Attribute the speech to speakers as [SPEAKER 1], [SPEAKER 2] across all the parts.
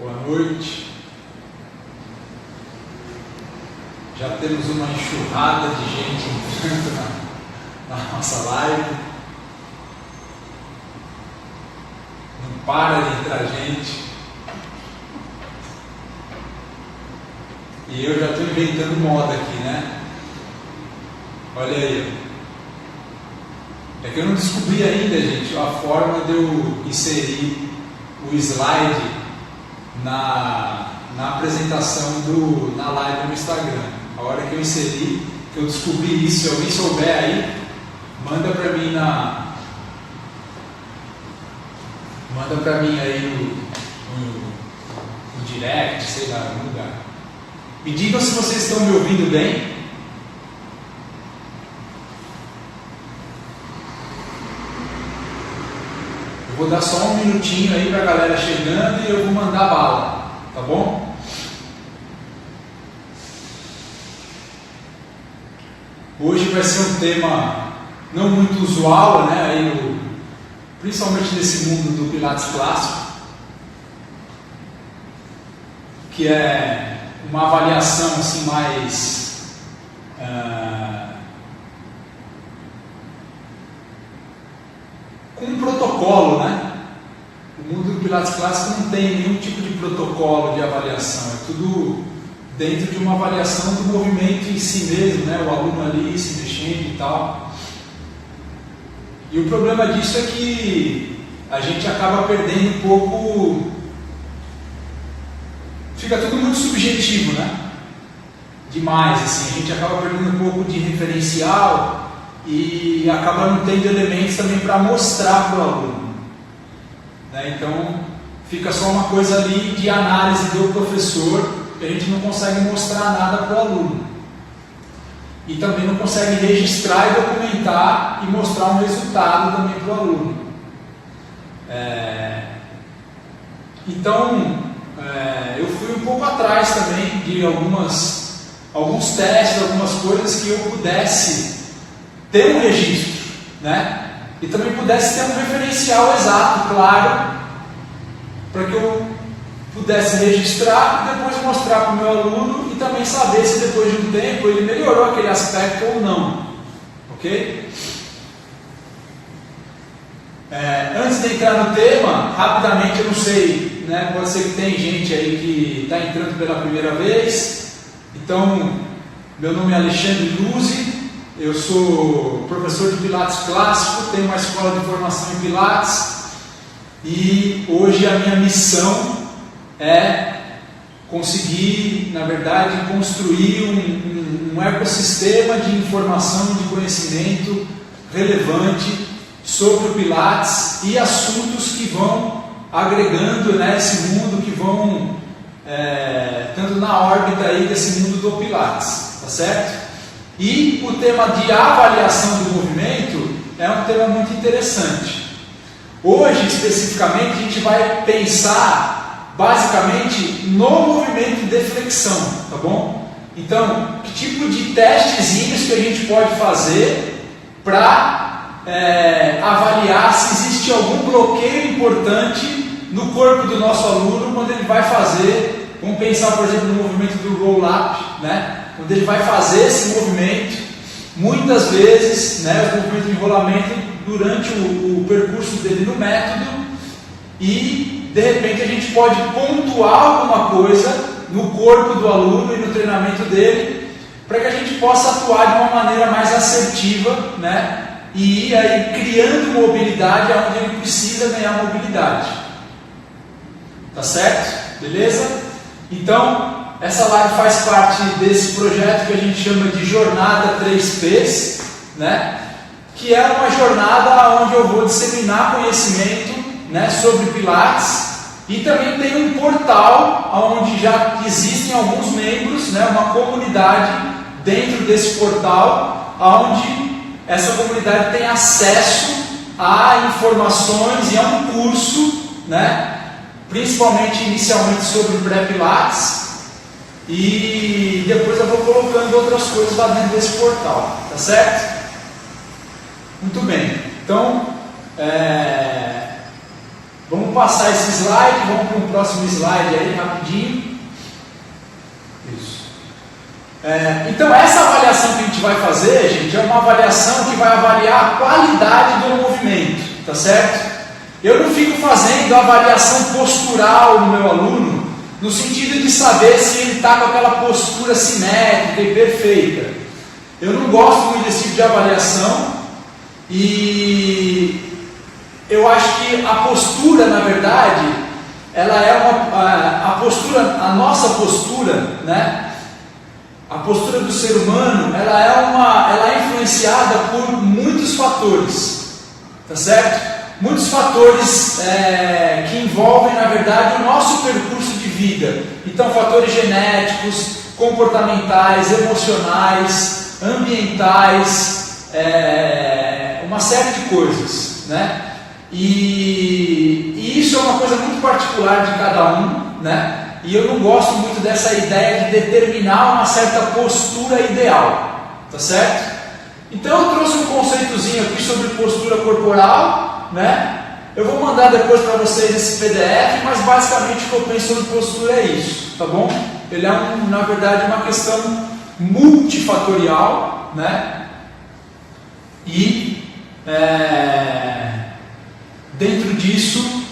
[SPEAKER 1] boa noite. Já temos uma enxurrada de gente entrando na nossa live. Não para de entrar gente. E eu já estou inventando moda aqui, né? Olha aí. É que eu não descobri ainda, gente, a forma de eu inserir o slide na apresentação na live no Instagram. A hora que eu inseri, que eu descobri isso, se alguém souber aí, manda para mim aí no direct, sei lá, no lugar. Me digam se vocês estão me ouvindo bem. Eu vou dar só um minutinho aí para a galera chegando e eu vou mandar bala, tá bom? Hoje vai ser um tema não muito usual, né? Aí principalmente nesse mundo do Pilates clássico, que é uma avaliação assim mais com um protocolo, né? O mundo do Pilates clássico não tem nenhum tipo de protocolo de avaliação, é tudo dentro de uma avaliação do movimento em si mesmo, né? O aluno ali se mexendo e tal. E o problema disso é que a gente acaba perdendo um pouco, fica tudo muito subjetivo, né? Demais, assim, a gente acaba perdendo um pouco de referencial e acaba não tendo elementos também para mostrar para o aluno, né? Então fica só uma coisa ali de análise do professor, que a gente não consegue mostrar nada para o aluno e também não consegue registrar e documentar e mostrar um resultado também para o aluno. Então eu fui um pouco atrás também de alguns testes, algumas coisas que eu pudesse ter um registro, né? E também pudesse ter um referencial exato, claro, para que eu pudesse registrar e depois mostrar para o meu aluno e também saber se depois de um tempo ele melhorou aquele aspecto ou não, ok? Antes de entrar no tema, rapidamente, eu não sei, né? Pode ser que tem gente aí que está entrando pela primeira vez. Então, meu nome é Alexandre Luzzi. Eu sou professor de Pilates clássico, tenho uma escola de formação em Pilates e hoje a minha missão é conseguir, na verdade, construir um ecossistema de informação, de conhecimento relevante sobre o Pilates e assuntos que vão agregando, né, esse mundo, que vão tanto na órbita aí desse mundo do Pilates, tá certo? E o tema de avaliação do movimento é um tema muito interessante. Hoje, especificamente, a gente vai pensar basicamente no movimento de flexão, tá bom? Então, que tipo de testezinhos que a gente pode fazer para avaliar se existe algum bloqueio importante no corpo do nosso aluno quando ele vai fazer, vamos pensar, por exemplo, no movimento do roll-up, né? Quando ele vai fazer esse movimento, muitas vezes, né, o movimento de enrolamento durante o percurso dele no método, e de repente a gente pode pontuar alguma coisa no corpo do aluno e no treinamento dele, para que a gente possa atuar de uma maneira mais assertiva, né, e ir aí criando mobilidade onde ele precisa ganhar mobilidade. Tá certo? Beleza? Então, essa live faz parte desse projeto que a gente chama de Jornada 3Ps, né? Que é uma jornada onde eu vou disseminar conhecimento, né, sobre Pilates, e também tem um portal onde já existem alguns membros, né, uma comunidade dentro desse portal, onde essa comunidade tem acesso a informações e a um curso, né, principalmente inicialmente sobre pré-Pilates, e depois eu vou colocando outras coisas lá dentro desse portal, tá certo? Muito bem, então Vamos passar esse slide, vamos para um próximo slide aí, rapidinho. Isso. Então essa avaliação que a gente vai fazer, gente, é uma avaliação que vai avaliar a qualidade do movimento, tá certo? Eu não fico fazendo avaliação postural no meu aluno, no sentido de saber se ele está com aquela postura simétrica e perfeita. Eu não gosto muito desse tipo de avaliação e eu acho que a postura, na verdade, ela é a nossa postura, né? A postura do ser humano, ela é influenciada por muitos fatores, tá certo? Muitos fatores que envolvem, na verdade, o nosso percurso de vida. Então, fatores genéticos, comportamentais, emocionais, ambientais, uma série de coisas, né? E isso é uma coisa muito particular de cada um, né? E eu não gosto muito dessa ideia de determinar uma certa postura ideal, tá certo? Então eu trouxe um conceitozinho aqui sobre postura corporal, né? Eu vou mandar depois para vocês esse PDF, mas basicamente o que eu penso sobre postura é isso, tá bom? Ele é, na verdade, uma questão multifatorial, né? E dentro disso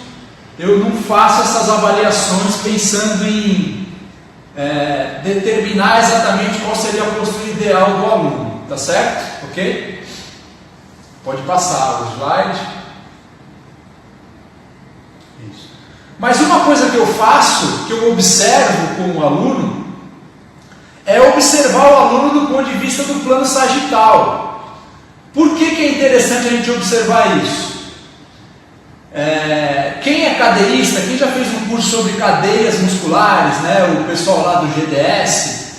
[SPEAKER 1] eu não faço essas avaliações pensando em determinar exatamente qual seria a postura ideal do aluno, tá certo? Ok? Pode passar o slide. Isso. Mas uma coisa que eu faço, que eu observo com o aluno, é observar o aluno do ponto de vista do plano sagital. Por que é interessante a gente observar isso? Quem é cadeirista, quem já fez um curso sobre cadeias musculares, né, o pessoal lá do GDS,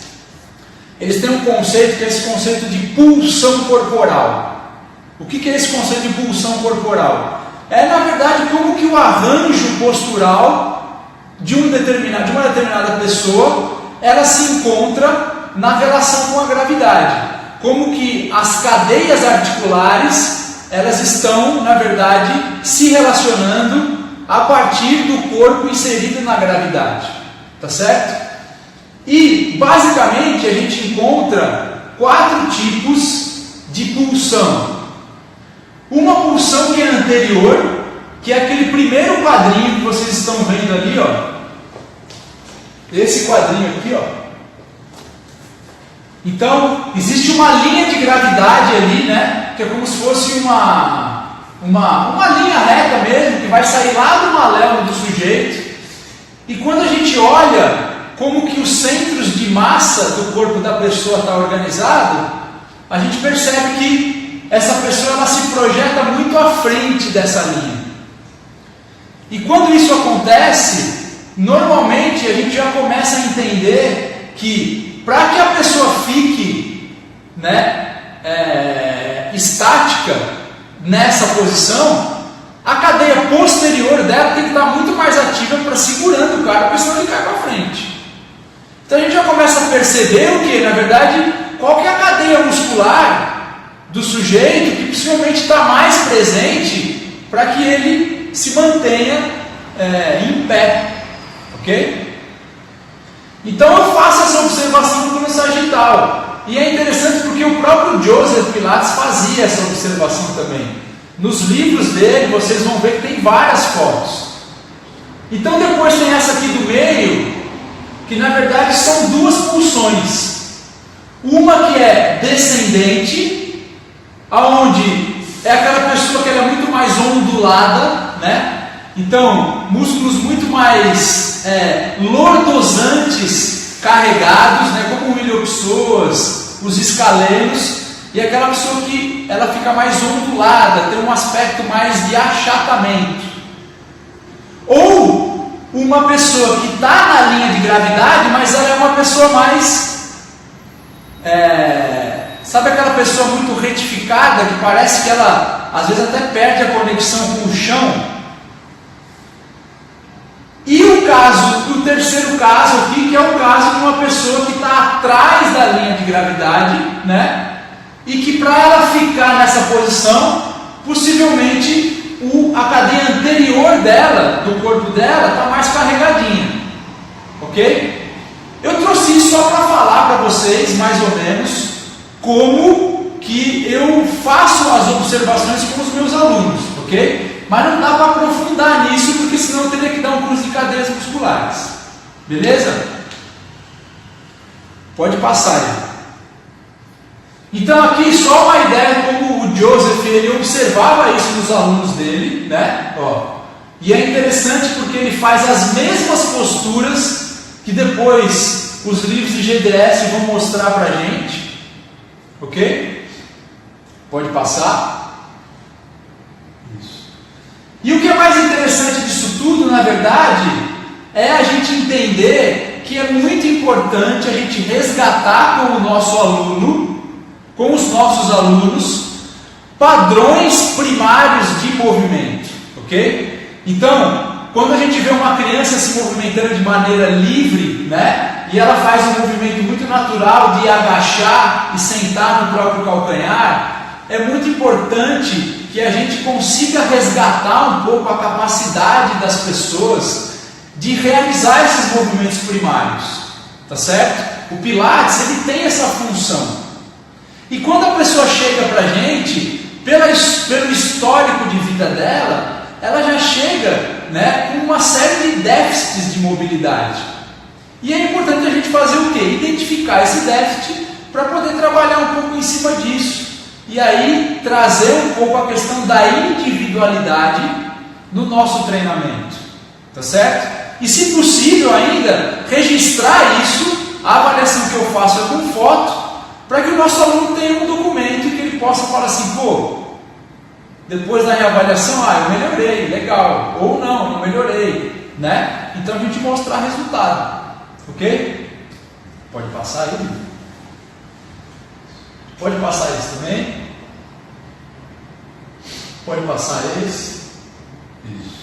[SPEAKER 1] eles têm um conceito que é esse conceito de pulsão corporal. O que é esse conceito de pulsão corporal? É, na verdade, como que o arranjo postural de uma determinada pessoa, ela se encontra na relação com a gravidade. Como que as cadeias articulares elas estão, na verdade, se relacionando a partir do corpo inserido na gravidade, tá certo? E, basicamente, a gente encontra 4 tipos de pulsão. Uma pulsão que é anterior, que é aquele primeiro quadrinho que vocês estão vendo ali, ó. Esse quadrinho aqui, ó. Então, existe uma linha de gravidade ali, né? Que é como se fosse uma linha reta mesmo, que vai sair lá do maléolo do sujeito. E quando a gente olha como que os centros de massa do corpo da pessoa está organizado, a gente percebe que essa pessoa ela se projeta muito à frente dessa linha. E quando isso acontece, normalmente a gente já começa a entender que para que a pessoa fique, né, estática nessa posição, a cadeia posterior dela tem que estar muito mais ativa para segurando o cara, porque senão ele cai para frente. Então a gente já começa a perceber o que, na verdade, qual que é a cadeia muscular do sujeito que possivelmente está mais presente para que ele se mantenha em pé, ok? Então eu faço essa observação no plano sagital. E é interessante porque o próprio Joseph Pilates fazia essa observação também. Nos livros dele vocês vão ver que tem várias fotos. Então depois tem essa aqui do meio, que na verdade são 2 pulsões. Uma que é descendente, aonde é aquela pessoa que ela é muito mais ondulada, né? Então, músculos muito mais lordosantes carregados, né? Como o iliopsoas, os escalenos, e aquela pessoa que ela fica mais ondulada, tem um aspecto mais de achatamento. Ou uma pessoa que está na linha de gravidade, mas ela é uma pessoa mais... sabe aquela pessoa muito retificada, que parece que ela, às vezes, até perde a conexão com o chão? E o terceiro caso aqui, que é o caso de uma pessoa que está atrás da linha de gravidade, né? E que para ela ficar nessa posição, possivelmente a cadeia anterior dela, do corpo dela, está mais carregadinha. Ok? Eu trouxe isso só para falar para vocês, mais ou menos, como que eu faço as observações com os meus alunos. Ok? Mas não dá para aprofundar nisso, porque senão eu teria que dar um curso de cadeias musculares. Beleza? Pode passar aí. Então aqui só uma ideia como o Joseph ele observava isso nos alunos dele, né? Ó. E é interessante porque ele faz as mesmas posturas que depois os livros de GDS vão mostrar pra gente. Ok? Pode passar. Isso. E o que é mais interessante disso tudo, na verdade, é a gente entender que é muito importante a gente resgatar com o nosso aluno, com os nossos alunos, padrões primários de movimento, ok? Então, quando a gente vê uma criança se movimentando de maneira livre, né, e ela faz um movimento muito natural de agachar e sentar no próprio calcanhar, é muito importante que a gente consiga resgatar um pouco a capacidade das pessoas de realizar esses movimentos primários, tá certo? O Pilates, ele tem essa função. E quando a pessoa chega para a gente, pelo histórico de vida dela, ela já chega, né, com uma série de déficits de mobilidade. E é importante a gente fazer o quê? Identificar esse déficit para poder trabalhar um pouco em cima disso. E aí trazer um pouco a questão da individualidade no nosso treinamento. Tá certo? E se possível ainda, registrar isso, a avaliação que eu faço é com foto, para que o nosso aluno tenha um documento que ele possa falar assim, pô, depois da reavaliação, eu melhorei, legal, ou não melhorei, né? Então a gente mostrar resultado, ok? Pode passar aí? Pode passar esse também? Pode passar esse? Isso.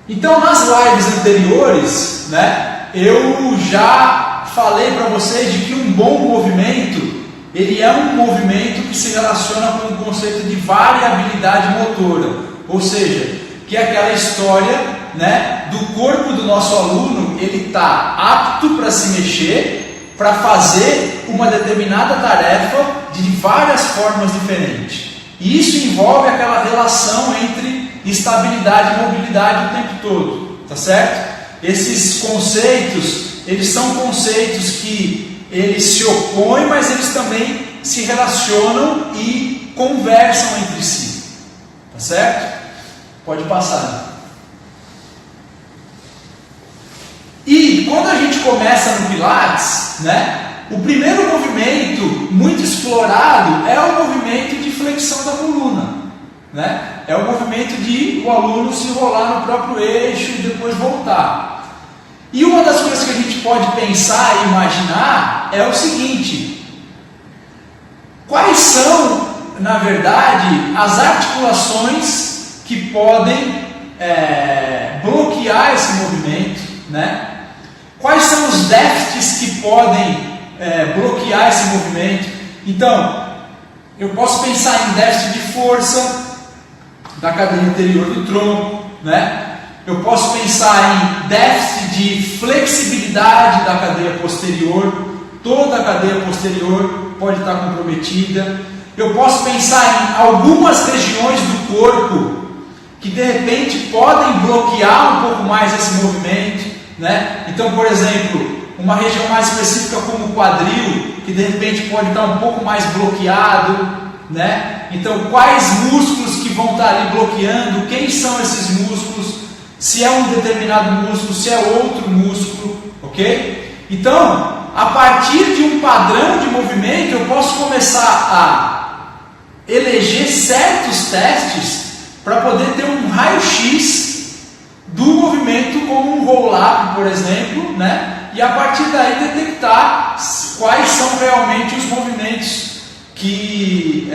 [SPEAKER 1] Então nas lives anteriores, né, eu já falei para vocês de que um bom movimento, ele é um movimento que se relaciona com o conceito de variabilidade motora, ou seja, que é aquela história, né, do corpo do nosso aluno, ele está apto para se mexer, para fazer uma determinada tarefa de várias formas diferentes. E isso envolve aquela relação entre estabilidade e mobilidade o tempo todo, tá certo? Esses conceitos, eles são conceitos que eles se opõem, mas eles também se relacionam e conversam entre si. Tá certo? Pode passar. E quando a gente começa no Pilates, né, o primeiro movimento muito explorado é o movimento de flexão da coluna. Né? É o movimento de o aluno se rolar no próprio eixo e depois voltar. E uma das coisas que a gente pode pensar e imaginar é o seguinte: quais são, na verdade, as articulações que podem bloquear esse movimento, né? Quais são os déficits que podem bloquear esse movimento? Então, eu posso pensar em déficit de força da cadeia anterior do tronco, né? Eu posso pensar em déficit de flexibilidade da cadeia posterior, toda a cadeia posterior pode estar comprometida. Eu posso pensar em algumas regiões do corpo que de repente podem bloquear um pouco mais esse movimento, né? Então, por exemplo, uma região mais específica como o quadril, que de repente pode estar um pouco mais bloqueado, né? Então, quais músculos que vão estar ali bloqueando, quem são esses músculos, se é um determinado músculo, se é outro músculo, ok? Então, a partir de um padrão de movimento, eu posso começar a eleger certos testes para poder ter um raio-x do movimento, como um roll-up, por exemplo, né? E a partir daí detectar quais são realmente os movimentos que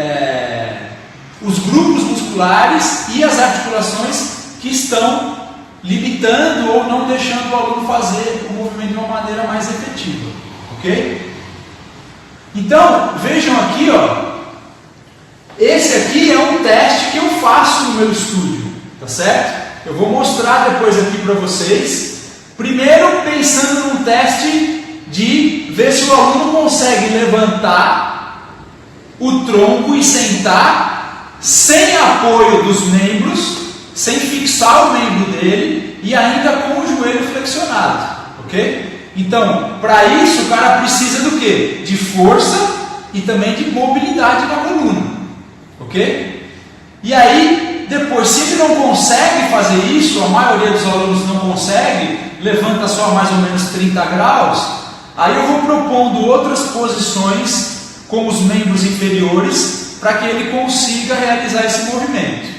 [SPEAKER 1] os grupos musculares e as articulações que estão limitando ou não deixando o aluno fazer o movimento de uma maneira mais efetiva, ok? Então, vejam aqui, ó, esse aqui é um teste que eu faço no meu estúdio, tá certo? Eu vou mostrar depois aqui para vocês. Primeiro, pensando num teste de ver se o aluno consegue levantar o tronco e sentar sem apoio dos membros, sem fixar o membro dele e ainda com o joelho flexionado, ok? Então, para isso o cara precisa do quê? De força e também de mobilidade na coluna, ok? E aí, depois, se ele não consegue fazer isso, a maioria dos alunos não consegue, levanta só mais ou menos 30 graus, aí eu vou propondo outras posições com os membros inferiores para que ele consiga realizar esse movimento.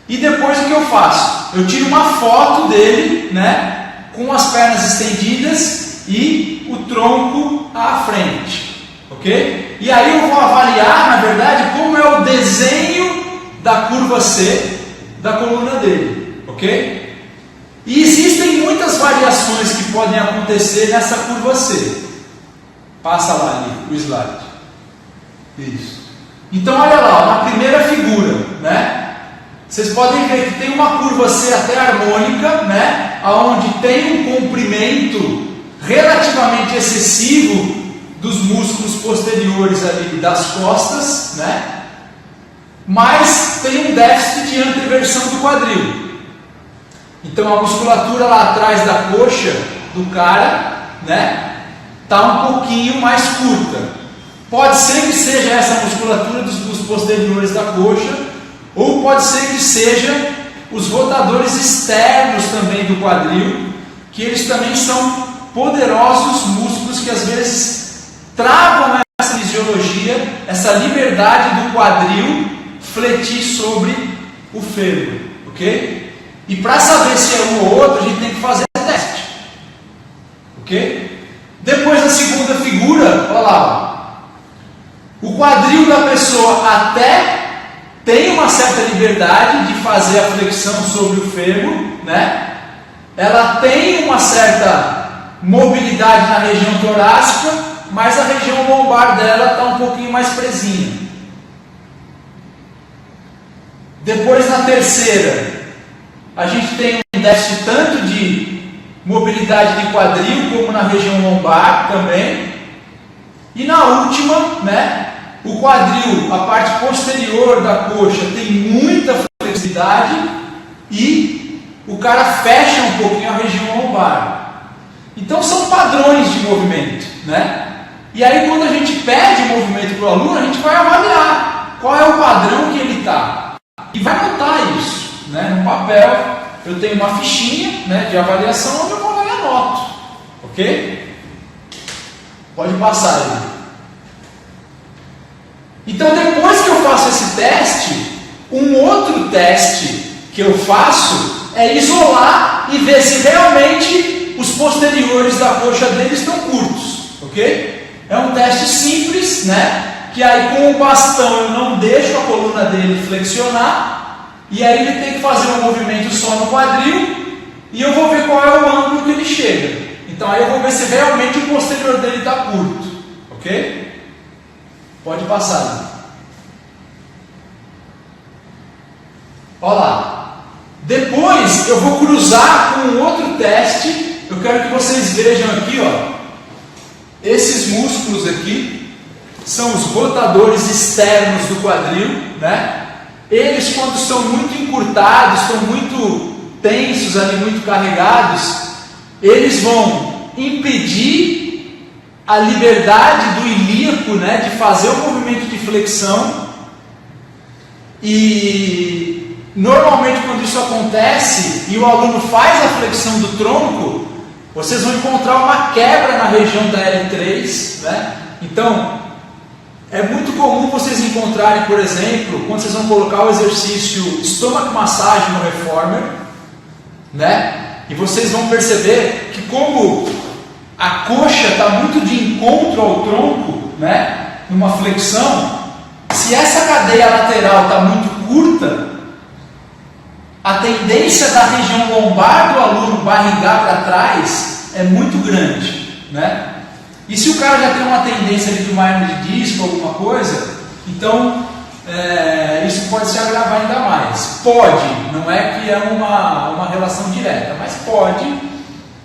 [SPEAKER 1] E depois o que eu faço? Eu tiro uma foto dele, né, com as pernas estendidas e o tronco à frente, ok? E aí eu vou avaliar, na verdade, como é o desenho da curva C da coluna dele, ok? E existem muitas variações que podem acontecer nessa curva C. Passa lá ali, o slide. Isso. Então olha lá, na primeira figura, né? Vocês podem ver que tem uma curva C até harmônica, né? Onde tem um comprimento relativamente excessivo dos músculos posteriores ali das costas, né? Mas tem um déficit de anteversão do quadril. Então a musculatura lá atrás da coxa do cara, né, tá um pouquinho mais curta. Pode ser que seja essa musculatura dos posteriores da coxa, ou pode ser que seja os rotadores externos também do quadril, que eles também são poderosos músculos que às vezes travam essa fisiologia, essa liberdade do quadril fletir sobre o fêmur, ok? E para saber se é um ou outro, a gente tem que fazer teste, ok? Depois da segunda figura, olha lá, o quadril da pessoa até tem uma certa liberdade de fazer a flexão sobre o fêmur, né? Ela tem uma certa mobilidade na região torácica, mas a região lombar dela está um pouquinho mais presinha. Depois, na terceira, a gente tem um déficit tanto de mobilidade de quadril como na região lombar também. E na última, né, o quadril, a parte posterior da coxa tem muita flexibilidade e o cara fecha um pouquinho a região lombar. Então são padrões de movimento, né? E aí quando a gente pede movimento para o aluno, a gente vai avaliar qual é o padrão que ele está. E vai anotar isso, né? No papel eu tenho uma fichinha, né, de avaliação onde eu vou lá e anoto, ok? Pode passar aí. Então depois que eu faço esse teste, um outro teste que eu faço é isolar e ver se realmente os posteriores da coxa dele estão curtos, ok? É um teste simples, né? Que aí com o bastão eu não deixo a coluna dele flexionar, e aí ele tem que fazer um movimento só no quadril, e eu vou ver qual é o ângulo que ele chega. Então aí eu vou ver se realmente o posterior dele está curto, ok? Pode passar. Olha lá. Depois eu vou cruzar com um outro teste. Eu quero que vocês vejam aqui, ó. Esses músculos aqui são os rotadores externos do quadril, né? Eles, quando estão muito encurtados, estão muito tensos ali, muito carregados, eles vão impedir a liberdade do ilíaco, né, de fazer o movimento de flexão. E normalmente quando isso acontece e o aluno faz a flexão do tronco, vocês vão encontrar uma quebra na região da L3, né? Então é muito comum vocês encontrarem, por exemplo, quando vocês vão colocar o exercício stomach massage no reformer, né? E vocês vão perceber que como a coxa está muito de encontro ao tronco, né? Numa flexão, se essa cadeia lateral está muito curta, a tendência da região lombar do aluno barrigar para trás é muito grande, né? E se o cara já tem uma tendência de uma hernia de disco, alguma coisa, então isso pode se agravar ainda mais. Pode, não é que é uma relação direta, mas pode,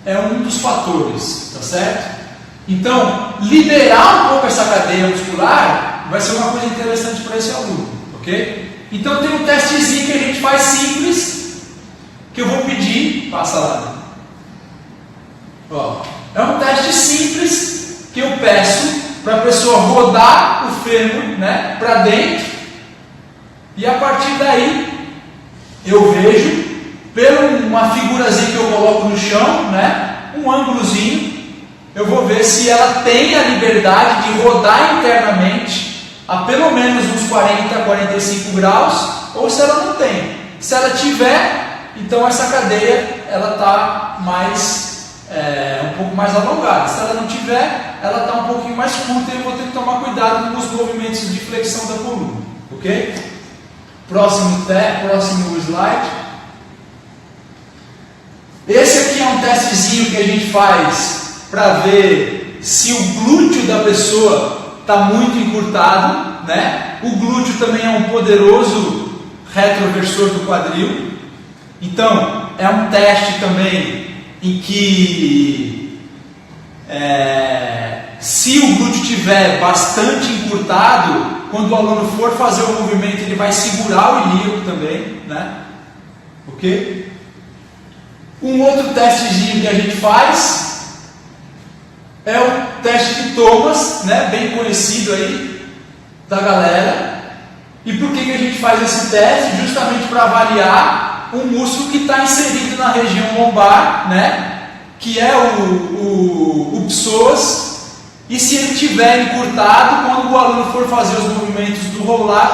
[SPEAKER 1] é um dos fatores, tá certo? Então, liberar um pouco essa cadeia muscular vai ser uma coisa interessante para esse aluno, ok? Então tem um testezinho que a gente faz simples, que eu vou pedir, passa lá. Ó, é um teste simples que eu peço para a pessoa rodar o fêmur, né, para dentro, e a partir daí eu vejo, pela uma figurazinha que eu coloco no chão, né, um ângulozinho, eu vou ver se ela tem a liberdade de rodar internamente a pelo menos uns 40, 45 graus, ou se ela não tem. Se ela tiver, então essa cadeia ela está um pouco mais alongada. Se ela não tiver, ela está um pouquinho mais curta e eu vou ter que tomar cuidado com os movimentos de flexão da coluna, ok? Próximo slide. Esse aqui é um testezinho que a gente faz para ver se o glúteo da pessoa está muito encurtado, né? O glúteo também é um poderoso retroversor do quadril. Então, é um teste também em que se o glúteo estiver bastante encurtado, quando o aluno for fazer o movimento, ele vai segurar o ilíaco também, né? Ok? Um outro testezinho que a gente faz é o teste de Thomas, né? Bem conhecido aí da galera. E por que a gente faz esse teste? Justamente para avaliar um músculo que está inserido na região lombar, né? Que é o psoas. E se ele estiver encurtado, quando o aluno for fazer os movimentos do roll-up,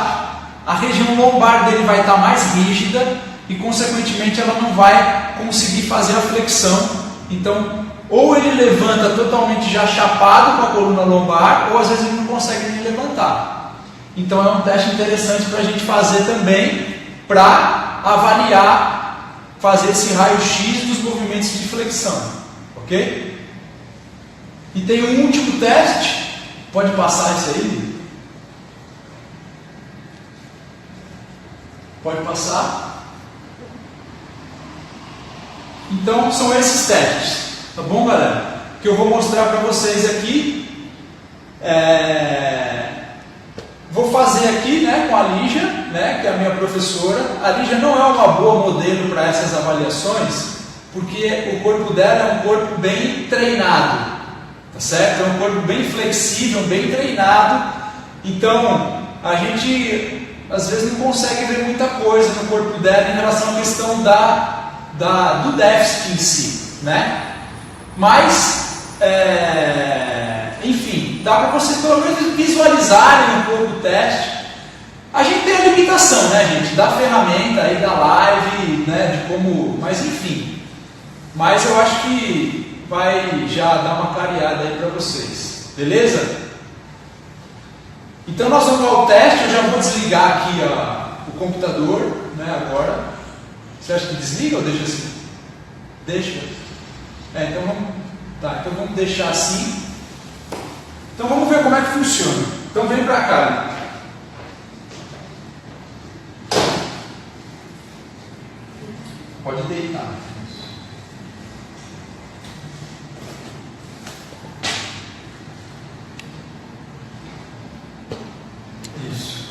[SPEAKER 1] a região lombar dele vai estar mais rígida e, consequentemente, ela não vai conseguir fazer a flexão. Então, ou ele levanta totalmente já chapado com a coluna lombar, ou às vezes ele não consegue nem levantar. Então, é um teste interessante para a gente fazer também, para avaliar, fazer esse raio-x dos movimentos de flexão. Ok? E tem um último teste, pode passar isso aí? Pode passar? Então são esses testes, tá bom, galera? Que eu vou mostrar para vocês aqui. Vou fazer aqui, né, com a Lígia, né, que é a minha professora. A Lígia não é uma boa modelo para essas avaliações, porque o corpo dela é um corpo bem treinado. Tá certo? É um corpo bem flexível, bem treinado. Então, a gente às vezes não consegue ver muita coisa no corpo dela em relação à questão do déficit em si, né? Mas, enfim, dá para vocês pelo menos visualizarem um pouco o teste. A gente tem a limitação, né, gente? Da ferramenta aí, da live, né? De como. Mas, enfim. Mas eu acho que vai já dar uma clareada aí para vocês, beleza? Então nós vamos ao teste. Eu já vou desligar aqui o computador, né, agora. Você acha que desliga ou deixa assim? Deixa. Então vamos deixar assim. Então vamos ver como é que funciona. Então vem para cá. Pode deitar. Isso.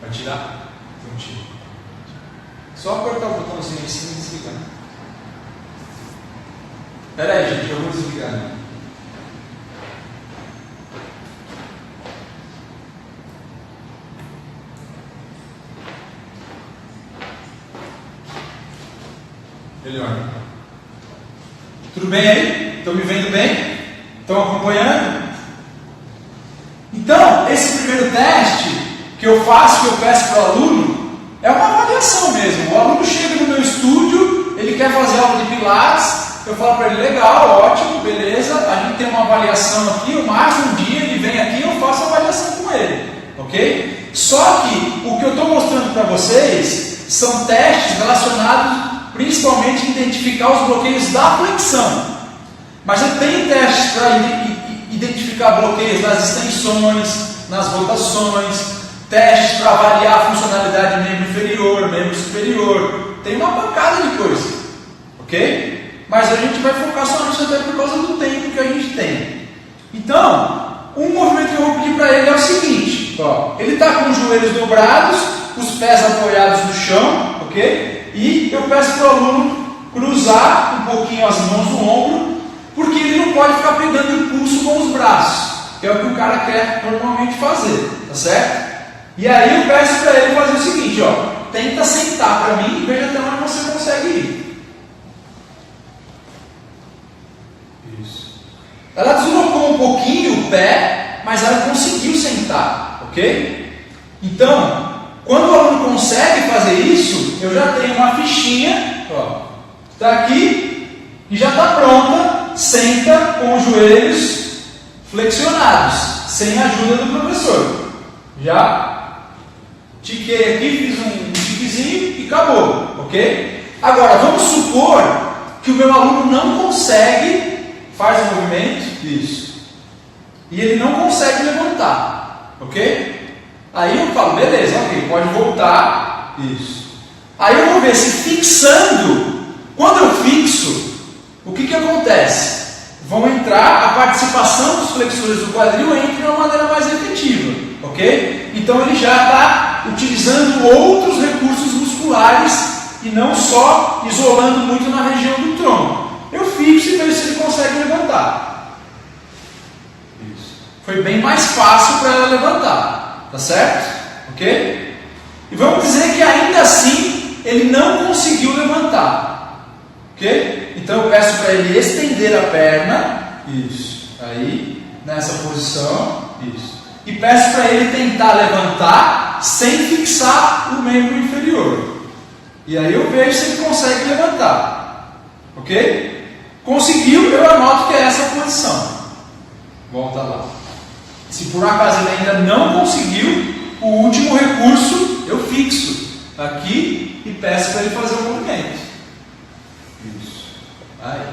[SPEAKER 1] Vai tirar? Então tira. Só apertar o botãozinho em cima e desligar. Espera aí, gente, eu vou desligar. Melhor. Tudo bem aí? Estão me vendo bem? Estão acompanhando? Então, esse primeiro teste que eu faço, que eu peço para o aluno, é uma avaliação mesmo. O aluno chega no meu estúdio, ele quer fazer aula de pilates, eu falo para ele, legal, ótimo, beleza, a gente tem uma avaliação aqui, mais um dia ele vem aqui e eu faço a avaliação com ele, ok? Só que o que eu estou mostrando para vocês são testes relacionados principalmente em identificar os bloqueios da flexão. Mas eu tenho testes para identificar verificar bloqueios nas extensões, nas rotações, testes para avaliar a funcionalidade de membro inferior, membro superior. Tem uma pancada de coisa, ok? Mas a gente vai focar só nisso até por causa do tempo que a gente tem. Então, um movimento que eu vou pedir para ele é o seguinte, ó, ele está com os joelhos dobrados, os pés apoiados no chão, ok? E eu peço para o aluno cruzar um pouquinho as mãos no ombro, porque ele não pode ficar pegando impulso com os braços, que é o que o cara quer normalmente fazer, tá certo? E aí eu peço para ele fazer o seguinte, ó, tenta sentar para mim e veja até onde você consegue ir. Isso. Ela deslocou um pouquinho o pé, mas ela conseguiu sentar, ok? Então, quando o aluno consegue fazer isso, eu já tenho uma fichinha, ó, está aqui e já está pronta, senta com os joelhos flexionados, sem a ajuda do professor. Já tiquei aqui, fiz um tiquezinho e acabou, ok? Agora, vamos supor que o meu aluno não consegue, faz o movimento, isso, e ele não consegue levantar, ok? Aí eu falo, beleza, ok, pode voltar, isso. Aí eu vou ver se fixando, quando eu fixo, o que acontece? Vão entrar, a participação dos flexores do quadril entra de uma maneira mais efetiva, ok? Então ele já está utilizando outros recursos musculares e não só isolando muito na região do tronco. Eu fixo e vejo se ele consegue levantar. Isso. Foi bem mais fácil para ela levantar, tá certo? Ok? E vamos dizer que ainda assim ele não conseguiu levantar, ok? Então eu peço para ele estender a perna, isso, aí, nessa posição, isso. E peço para ele tentar levantar sem fixar o membro inferior. E aí eu vejo se ele consegue levantar, ok? Conseguiu, eu anoto que é essa a posição. Volta lá. Se por acaso ele ainda não conseguiu, o último recurso eu fixo aqui e peço para ele fazer o movimento. Isso. Aí.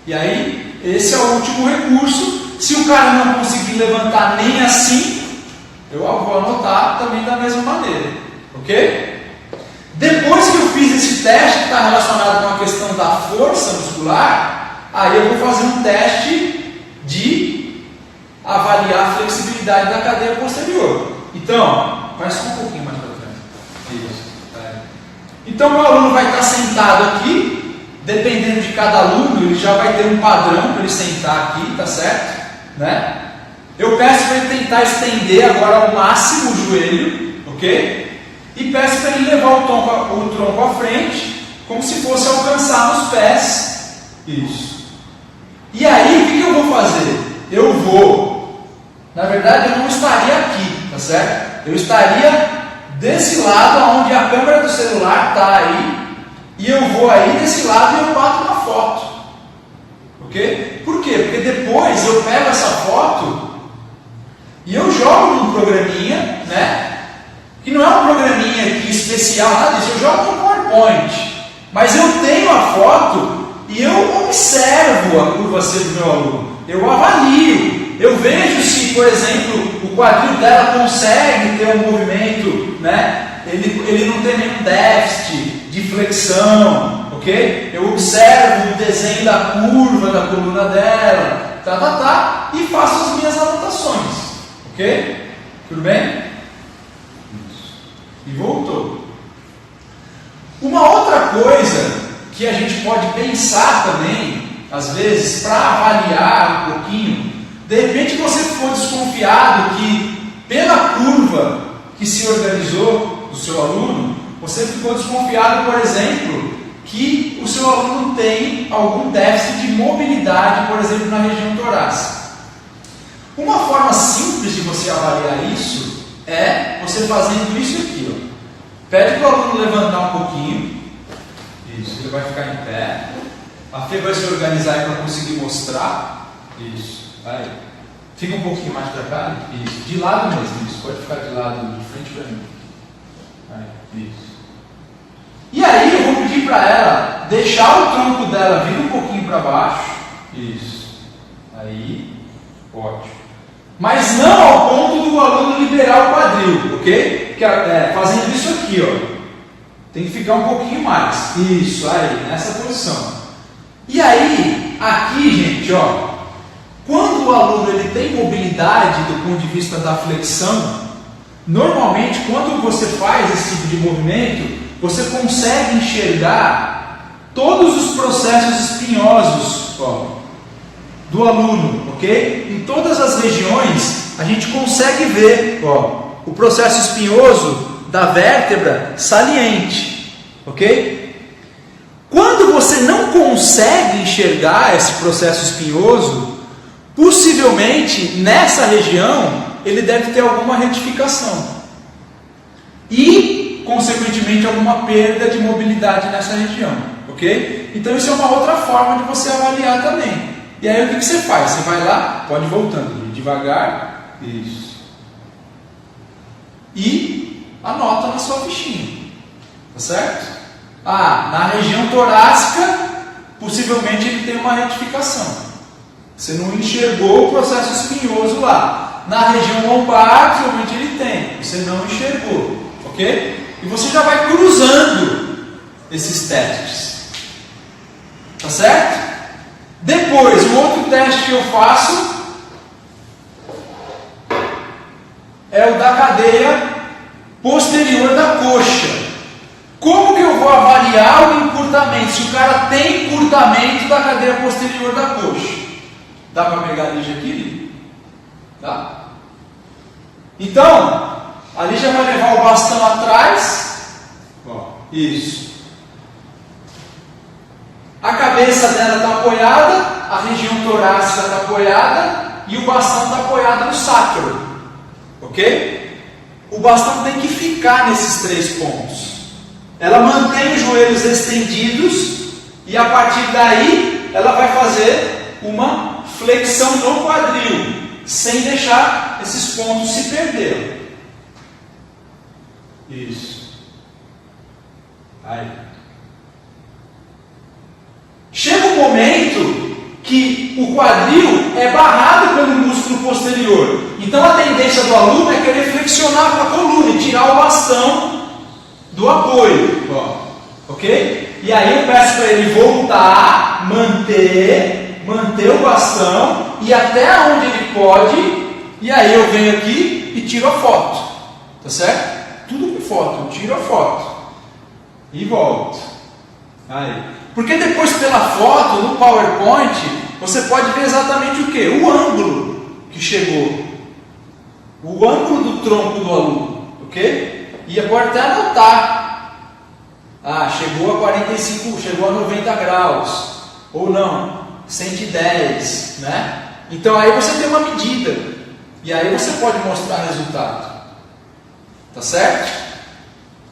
[SPEAKER 1] E aí, esse é o último recurso. Se o cara não conseguir levantar nem assim, eu vou anotar também da mesma maneira. Ok? Depois que eu fiz esse teste que está relacionado com a questão da força muscular, aí eu vou fazer um teste de avaliar a flexibilidade da cadeia posterior. Então, vai só um pouquinho mais para frente. Isso. Então, meu aluno vai estar sentado aqui. Dependendo de cada aluno, ele já vai ter um padrão para ele sentar aqui, tá certo? Né? Eu peço para ele tentar estender agora ao máximo o joelho, ok? E peço para ele levar o tronco à frente, como se fosse alcançar nos pés. Isso. E aí, o que eu vou fazer? Eu vou, na verdade, eu não estaria aqui, tá certo? Eu estaria desse lado, onde a câmera do celular está aí. E eu vou aí desse lado e eu bato uma foto. Ok? Por quê? Porque depois eu pego essa foto e eu jogo num programinha, né? Que não é um programinha aqui especial, nada disso. Eu jogo no PowerPoint. Mas eu tenho a foto e eu observo a curva C do meu aluno. Eu avalio. Eu vejo se, por exemplo, o quadril dela consegue ter um movimento, né? Ele não tem nenhum déficit de flexão, ok? Eu observo o desenho da curva da coluna dela, e faço as minhas anotações, ok? Tudo bem? Isso. E voltou. Uma outra coisa que a gente pode pensar também, às vezes, para avaliar um pouquinho, de repente você ficou desconfiado que pela curva que se organizou do seu aluno, você ficou desconfiado, por exemplo, que o seu aluno tem algum déficit de mobilidade, por exemplo, na região torácica. Uma forma simples de você avaliar isso é você fazendo isso aqui, ó. Pede para o aluno levantar um pouquinho. Isso, ele vai ficar em pé. A Fê vai se organizar para conseguir mostrar. Isso, aí. Fica um pouquinho mais para cá. Isso, de lado mesmo. Isso, pode ficar de lado, de frente para mim. Aí, isso. E aí eu vou pedir para ela deixar o tronco dela vir um pouquinho para baixo. Isso. Aí, ótimo. mas não ao ponto do aluno liberar o quadril, ok? Fazendo isso aqui, ó. Tem que ficar um pouquinho mais. Isso, aí, nessa posição. E aí, aqui, gente, ó, quando o aluno ele tem mobilidade do ponto de vista da flexão, normalmente, quando você faz esse tipo de movimento, você consegue enxergar todos os processos espinhosos, ó, do aluno, ok? Em todas as regiões, a gente consegue ver, ó, o processo espinhoso da vértebra saliente, ok? Quando você não consegue enxergar esse processo espinhoso, possivelmente nessa região ele deve ter alguma retificação e, consequentemente, alguma perda de mobilidade nessa região, ok? Então isso é uma outra forma de você avaliar também. E aí o que você faz? Você vai lá, pode ir voltando devagar, isso, e anota na sua fichinha, tá certo? Na região torácica, possivelmente ele tem uma retificação. Você não enxergou o processo espinhoso lá. Na região lombar, possivelmente ele tem. Você não enxergou, ok? E você já vai cruzando esses testes, tá certo? Depois, o outro teste que eu faço é o da cadeia posterior da coxa. Como que eu vou avaliar o encurtamento? Se o cara tem encurtamento da cadeia posterior da coxa. Dá para pegar a Lígia aqui? Dá? Então, a Lígia vai levar o bastão atrás. Ó, isso. A cabeça dela está apoiada, a região torácica está apoiada e o bastão está apoiado no sacro. Ok? O bastão tem que ficar nesses 3 pontos. Ela mantém os joelhos estendidos e a partir daí ela vai fazer uma flexão no quadril, sem deixar esses pontos se perderem. Isso. Aí. Chega um momento que o quadril é barrado pelo músculo posterior. Então a tendência do aluno é querer flexionar com a coluna e tirar o bastão do apoio. Ó, ok? E aí eu peço para ele voltar, manter o bastão e até onde ele pode. E aí eu venho aqui e tiro a foto. Tá certo? Tudo com foto. Eu tiro a foto e volto. Aí. Porque depois pela foto, no PowerPoint, você pode ver exatamente o que? O ângulo que chegou. O ângulo do tronco do aluno. Ok? E pode até anotar. Chegou a 45, chegou a 90 graus. Ou não, 110, né? Então aí você tem uma medida. E aí você pode mostrar resultado. Tá certo?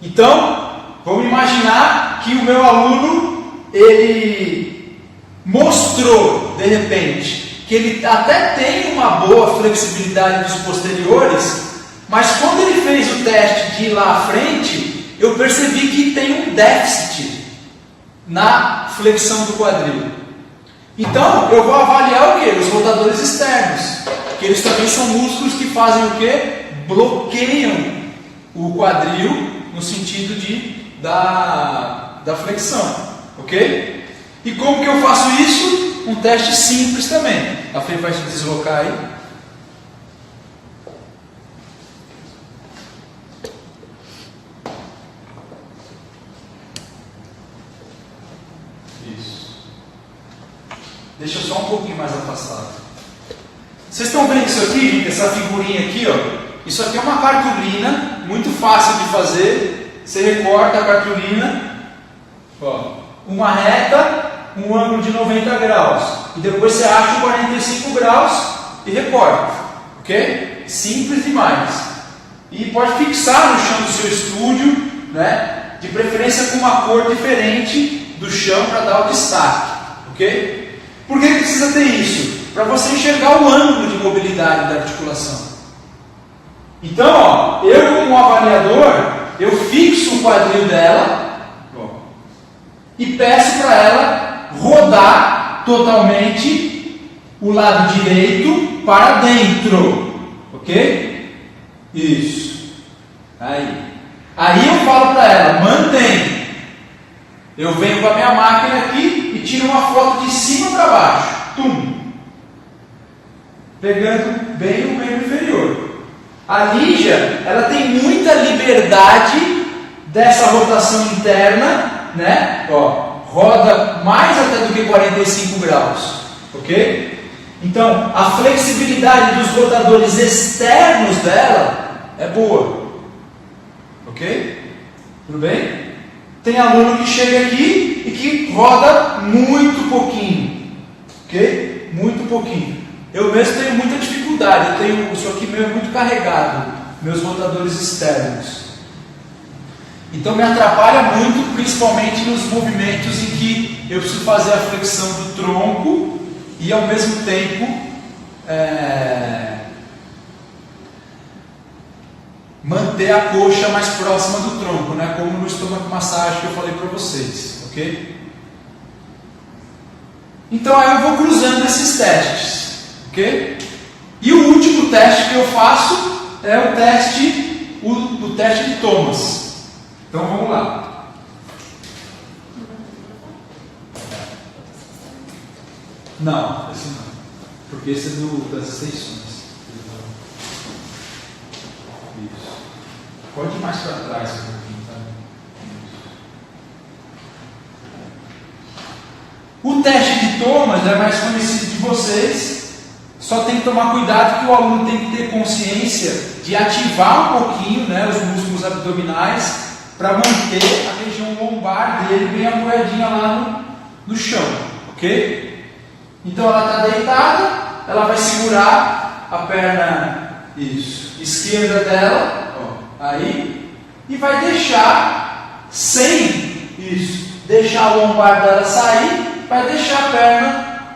[SPEAKER 1] Então, vamos imaginar que o meu aluno ele mostrou, de repente, que ele até tem uma boa flexibilidade dos posteriores, mas quando ele fez o teste de ir lá à frente, eu percebi que tem um déficit na flexão do quadril. Então, eu vou avaliar o que? Os rotadores externos, que eles também são músculos que fazem o que? Bloqueiam o quadril no sentido da flexão. Ok? E como que eu faço isso? Um teste simples também. A Fê vai se deslocar aí. Isso. Deixa eu só um pouquinho mais afastado. Vocês estão vendo isso aqui, gente? Essa figurinha aqui, ó. Isso aqui é uma cartolina, muito fácil de fazer. Você recorta a cartolina, ó. Uma reta, um ângulo de 90 graus. E depois você acha o 45 graus e recorta. Ok? Simples demais. E pode fixar no chão do seu estúdio, né? De preferência com uma cor diferente do chão para dar o destaque. Ok? Por que precisa ter isso? Para você enxergar o ângulo de mobilidade da articulação. Então, ó, eu como avaliador, eu fixo o quadril dela e peço para ela rodar totalmente o lado direito para dentro. ok? Isso. Aí eu falo para ela, mantém. Eu venho com a minha máquina aqui e tiro uma foto de cima para baixo. Tum. Pegando bem o membro inferior. A Lígia, ela tem muita liberdade dessa rotação interna, né? Ó, roda mais até do que 45 graus, ok? Então, a flexibilidade dos rotadores externos dela é boa, ok? Tudo bem? Tem aluno que chega aqui e que roda muito pouquinho, ok? Muito pouquinho. Eu mesmo tenho muita dificuldade, isso aqui meu é muito carregado, meus rotadores externos. Então me atrapalha muito, principalmente nos movimentos em que eu preciso fazer a flexão do tronco e ao mesmo tempo manter a coxa mais próxima do tronco, né? Como no estômago massagem que eu falei para vocês, ok? Então aí eu vou cruzando esses testes, ok? E o último teste que eu faço é o teste de Thomas. Então vamos lá. Não, esse não. Porque esse é das extensões. Isso. Pode ir mais para trás um pouquinho, tá? O teste de Thomas é mais conhecido de vocês. Só tem que tomar cuidado que o aluno tem que ter consciência de ativar um pouquinho, né, os músculos abdominais para manter a região lombar dele bem apoiadinha lá no chão, ok? Então ela está deitada, ela vai segurar a perna esquerda dela, ó, aí, e vai deixar, sem deixar a lombar dela sair, vai deixar a perna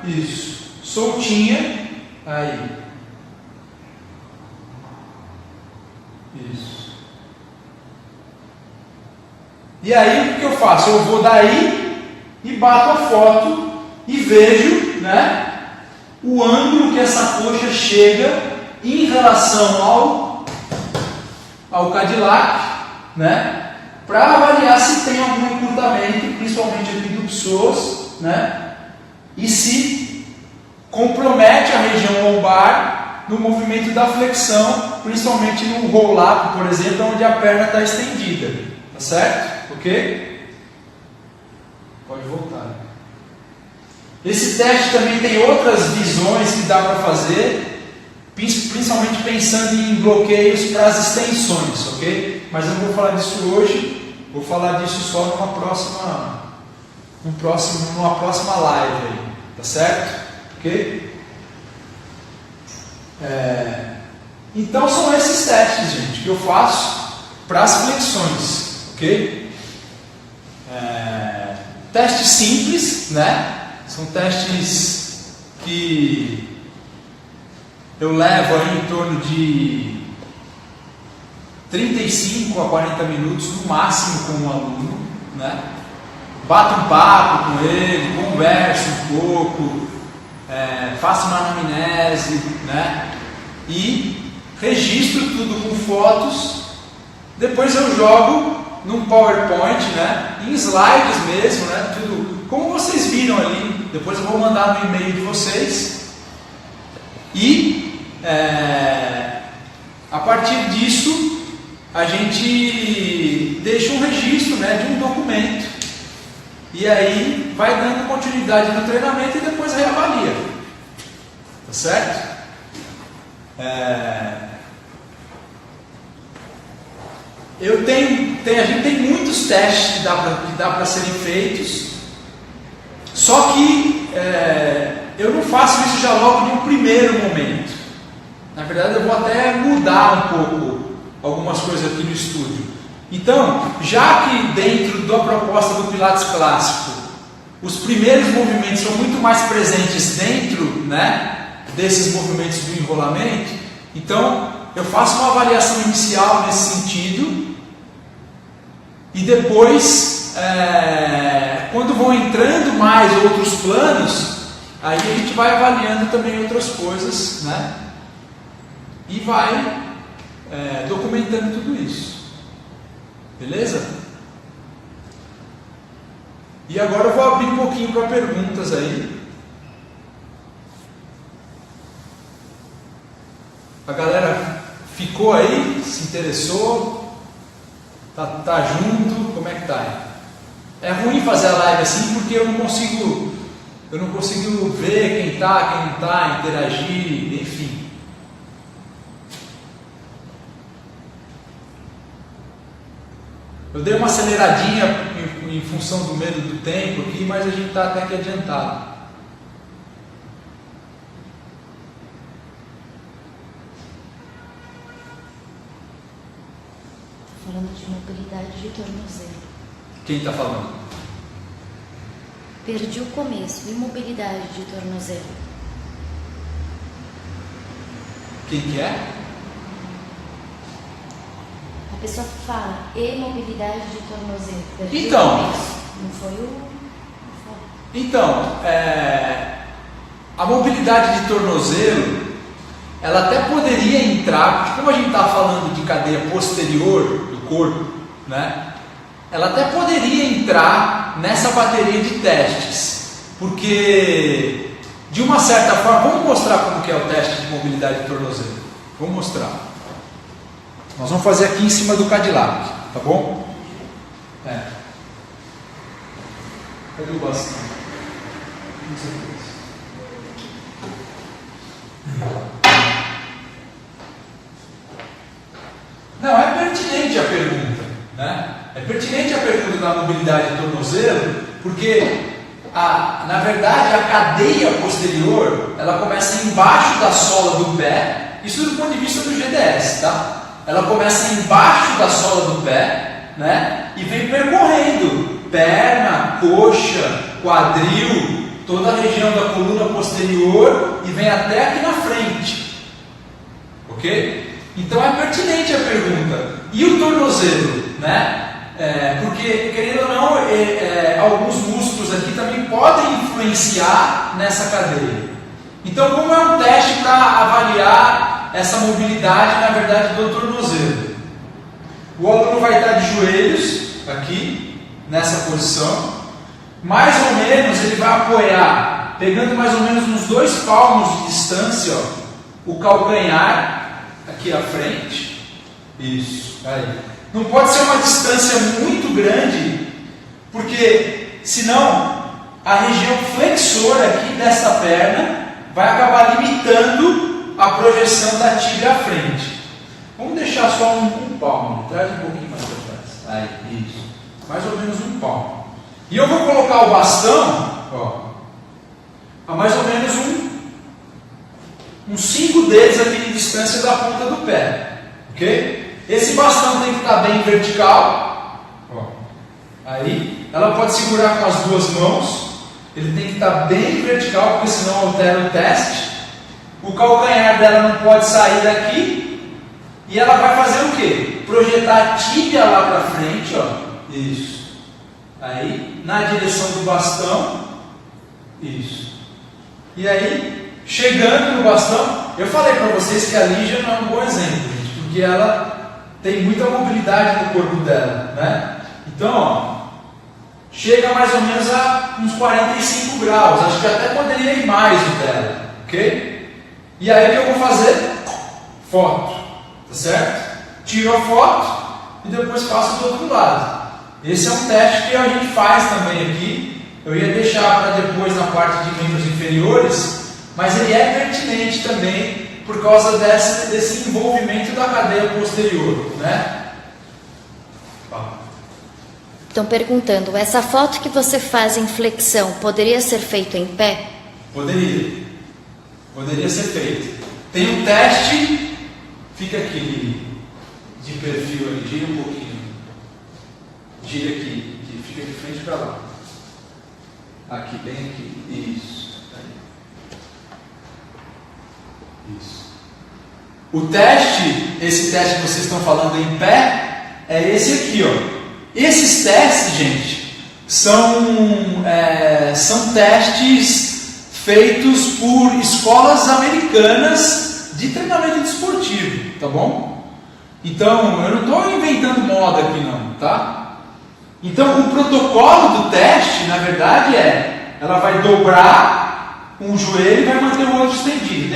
[SPEAKER 1] soltinha, aí, isso. E aí o que eu faço? Eu vou daí e bato a foto e vejo, né, o ângulo que essa coxa chega em relação ao Cadillac, né, para avaliar se tem algum encurtamento, principalmente aqui do psoas, né, e se compromete a região lombar no movimento da flexão, principalmente no roll-up, por exemplo, onde a perna está estendida, tá certo? Ok? Pode voltar. Esse teste também tem outras visões que dá para fazer, principalmente pensando em bloqueios para as extensões, ok? Mas eu não vou falar disso hoje, vou falar disso só numa próxima live aí, tá certo? Ok? Então são esses testes, gente, que eu faço para as flexões, ok? Testes simples, né? São testes que eu levo aí em torno de 35 a 40 minutos no máximo com o aluno, né? Bato um papo com ele, converso um pouco, faço uma anamnese, né? E registro tudo com fotos. Depois eu jogo num PowerPoint, né? Em slides mesmo, né? Tudo como vocês viram ali. Depois eu vou mandar no e-mail de vocês. E a partir disso a gente deixa um registro, né, de um documento. E aí vai dando continuidade no treinamento e depois reavalia. Tá certo? A gente tem muitos testes que dá para serem feitos, só que eu não faço isso já logo no primeiro momento. Na verdade, eu vou até mudar um pouco algumas coisas aqui no estúdio. Então, já que dentro da proposta do Pilates clássico, os primeiros movimentos são muito mais presentes dentro, né, desses movimentos do enrolamento, então eu faço uma avaliação inicial nesse sentido e depois, quando vão entrando mais outros planos, aí a gente vai avaliando também outras coisas, né? e vai documentando tudo isso. Beleza? E agora eu vou abrir um pouquinho para perguntas aí. A galera ficou aí? Se interessou? Tá junto? Como é que tá aí? É ruim fazer a live assim porque eu não consigo ver quem tá, quem não tá, interagir, enfim. Eu dei uma aceleradinha em função do medo do tempo aqui, mas a gente está até que adiantado.
[SPEAKER 2] Falando de mobilidade de tornozelo.
[SPEAKER 1] Quem está falando?
[SPEAKER 2] Perdi o começo. Imobilidade de tornozelo.
[SPEAKER 1] Quem que é?
[SPEAKER 2] A pessoa fala imobilidade de tornozelo. Perdi
[SPEAKER 1] Então.
[SPEAKER 2] o começo. Não foi o...
[SPEAKER 1] Então, a mobilidade de tornozelo, ela até poderia entrar, porque como a gente está falando de cadeia posterior do corpo, né? Ela até poderia entrar nessa bateria de testes, porque de uma certa forma, vamos mostrar como que é o teste de mobilidade de tornozelo. Vamos mostrar. Nós vamos fazer aqui em cima do Cadillac, tá bom? Cadê o bastão? Não sei o que é isso. Não, é pertinente a pergunta, né? É pertinente a pergunta da mobilidade de tornozelo, porque na verdade a cadeia posterior, ela começa embaixo da sola do pé, isso do ponto de vista do GDS, tá? Ela começa embaixo da sola do pé, né? E vem percorrendo perna, coxa, quadril, toda a região da coluna posterior e vem até aqui na frente. Ok? Então é pertinente a pergunta. E o tornozelo, né? Porque, querendo ou não, alguns músculos aqui também podem influenciar nessa cadeia. Então, como é um teste para avaliar essa mobilidade, na verdade, do tornozelo? O aluno vai estar de joelhos, aqui, nessa posição. Mais ou menos, ele vai apoiar, pegando mais ou menos uns 2 palmos de distância, ó, o calcanhar, aqui à frente. Isso, aí. Não pode ser uma distância muito grande, porque senão a região flexora aqui desta perna vai acabar limitando a projeção da tíbia à frente. Vamos deixar só um palmo, traz um pouquinho mais para trás. Aí, isso. Mais ou menos um palmo. E eu vou colocar o bastão, ó, a mais ou menos uns 5 dedos aqui de distância da ponta do pé. Ok? Esse bastão tem que estar bem vertical. Ó. Aí, ela pode segurar com as 2 mãos. Ele tem que estar bem vertical, porque senão altera o teste. O calcanhar dela não pode sair daqui. E ela vai fazer o quê? Projetar a tíbia lá para frente, ó. Isso. Aí, na direção do bastão. Isso. E aí, chegando no bastão, eu falei para vocês que a Lígia não é um bom exemplo, gente, porque ela tem muita mobilidade no corpo dela, né? Então, ó, chega mais ou menos a uns 45 graus, acho que até poderia ir mais o dela, ok? E aí o que eu vou fazer? Foto, tá certo? Tiro a foto e depois passo do outro lado. Esse é um teste que a gente faz também aqui. Eu ia deixar para depois na parte de membros inferiores, mas ele é pertinente também por causa desse envolvimento da cadeia posterior, né?
[SPEAKER 2] Estão perguntando, essa foto que você faz em flexão poderia ser feito em pé?
[SPEAKER 1] Poderia. Poderia ser feito. Tem um teste, fica aqui de perfil ali, gira um pouquinho. Gira aqui, fica de frente para lá. Aqui, bem aqui. Isso. Isso. O teste, esse teste que vocês estão falando em pé, é esse aqui, ó. Esses testes, gente, são testes feitos por escolas americanas de treinamento desportivo, tá bom? Então, eu não estou inventando moda aqui não, tá? Então, o protocolo do teste, na verdade, ela vai dobrar um joelho e vai manter o outro estendido.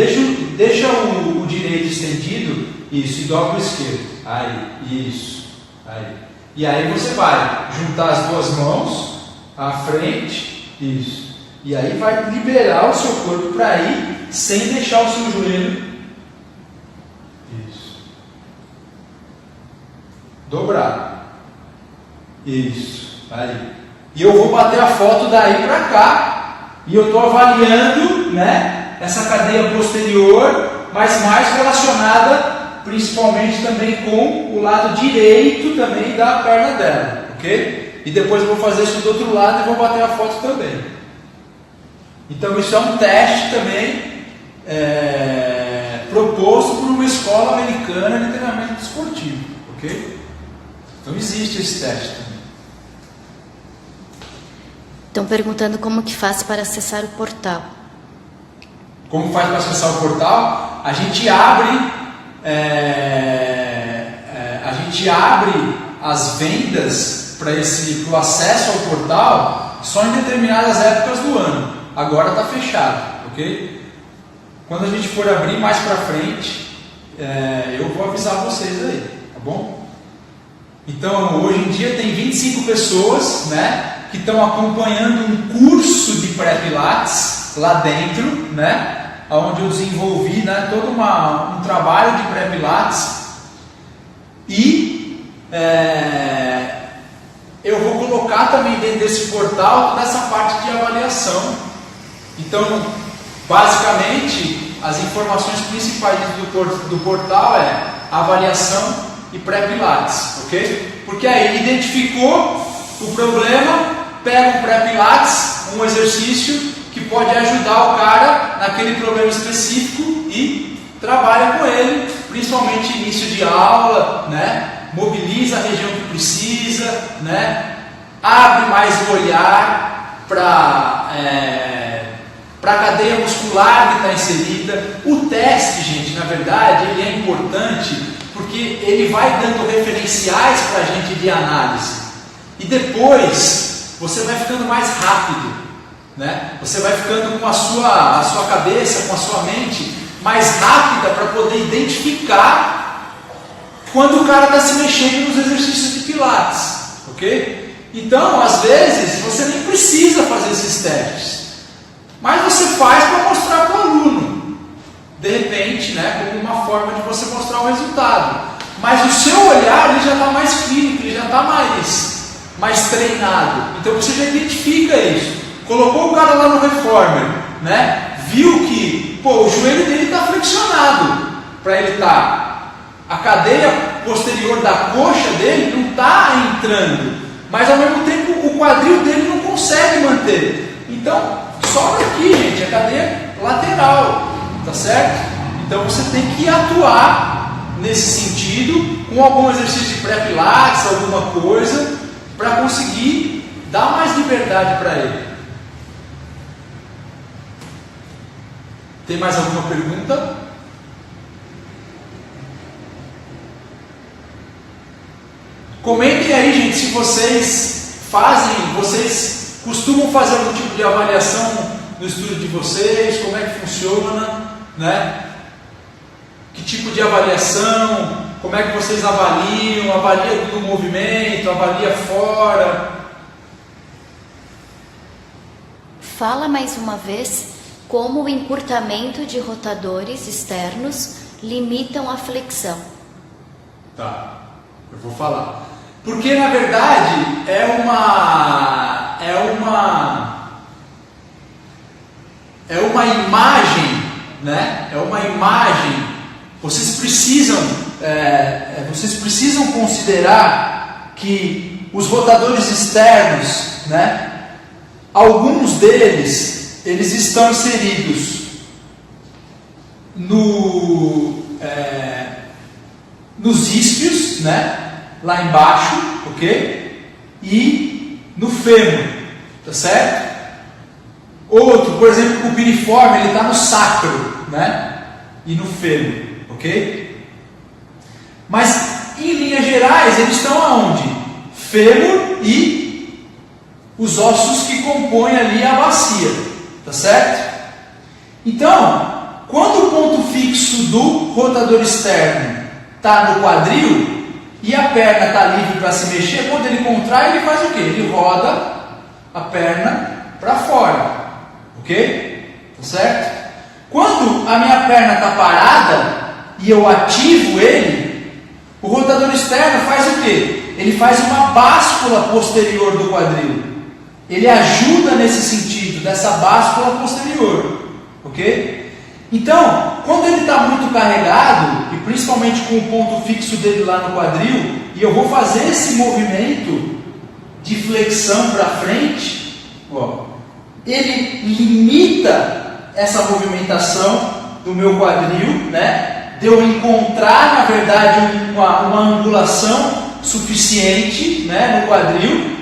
[SPEAKER 1] Deixa o direito estendido, isso, e dobra o esquerdo. Aí, isso, aí. E aí você vai juntar as duas mãos à frente, isso. E aí vai liberar o seu corpo para ir sem deixar o seu joelho. Isso. Dobrar. Isso. Aí. E eu vou bater a foto daí para cá. E eu estou avaliando, né, essa cadeia posterior, mas mais relacionada principalmente também com o lado direito também da perna dela. Ok? E depois eu vou fazer isso do outro lado e vou bater a foto também. Então isso é um teste também proposto por uma escola americana de treinamento desportivo, ok? Então existe esse teste também.
[SPEAKER 2] Estão perguntando como que faz para acessar o portal.
[SPEAKER 1] Como faz para acessar o portal? A gente abre as vendas para o acesso ao portal só em determinadas épocas do ano. Agora está fechado, ok? Quando a gente for abrir mais para frente, eu vou avisar vocês aí, tá bom? Então, hoje em dia tem 25 pessoas, né, que estão acompanhando um curso de pré-pilates lá dentro, né, onde eu desenvolvi, né, todo um trabalho de pré-pilates e eu vou colocar também dentro desse portal toda essa parte de avaliação. Então, basicamente, as informações principais do portal é avaliação e pré-pilates, ok? Porque aí identificou o problema, pega um pré-pilates, um exercício que pode ajudar o cara naquele problema específico e trabalha com ele, principalmente início de aula, né? Mobiliza a região que precisa, né? Abre mais o olhar para a cadeia muscular que está inserida. O teste, gente, na verdade, ele é importante porque ele vai dando referenciais para a gente de análise. E depois você vai ficando mais rápido, né? Você vai ficando com a sua cabeça, com a sua mente mais rápida para poder identificar quando o cara está se mexendo nos exercícios de pilates, ok? Então, às vezes, você nem precisa fazer esses testes, mas você faz para mostrar para o aluno, de repente, né, como uma forma de você mostrar o resultado. Mas o seu olhar ele já está mais clínico, ele já está mais treinado. Então você já identifica isso. Colocou o cara lá no reformer, né? Viu que o joelho dele está flexionado para ele estar. A cadeia posterior da coxa dele não está entrando, mas ao mesmo tempo o quadril dele não consegue manter. Então sobra aqui, gente, a cadeia lateral, tá certo? Então você tem que atuar nesse sentido com algum exercício de pré-pilates, alguma coisa, para conseguir dar mais liberdade para ele. Tem mais alguma pergunta? Comentem aí, gente, se vocês costumam fazer algum tipo de avaliação no estudo de vocês, como é que funciona, né? Que tipo de avaliação, como é que vocês avaliam, avalia no movimento, avalia fora.
[SPEAKER 2] Fala mais uma vez como o encurtamento de rotadores externos limitam a flexão.
[SPEAKER 1] Tá, eu vou falar. Porque na verdade é uma imagem, né? É uma imagem. Vocês precisam considerar que os rotadores externos, né? Alguns deles, eles estão inseridos nos isquios, né? Lá embaixo, ok? E no fêmur, tá certo? Outro, por exemplo, o piriforme, ele está no sacro, né? e no fêmur, ok? Mas em linhas gerais eles estão aonde? Fêmur e os ossos que compõem ali a bacia, tá certo? Então, quando o ponto fixo do rotador externo está no quadril e a perna está livre para se mexer, quando ele contrai, ele faz o quê? Ele roda a perna para fora, ok? Tá certo? Quando a minha perna está parada e eu ativo ele, o rotador externo faz o quê? Ele faz uma báscula posterior do quadril. Ele ajuda nesse sentido, dessa báscula posterior, ok? Então, quando ele está muito carregado, e principalmente com o ponto fixo dele lá no quadril, e eu vou fazer esse movimento de flexão para frente, ó, ele limita essa movimentação do meu quadril, né? De eu encontrar, na verdade, uma angulação suficiente, né, no quadril,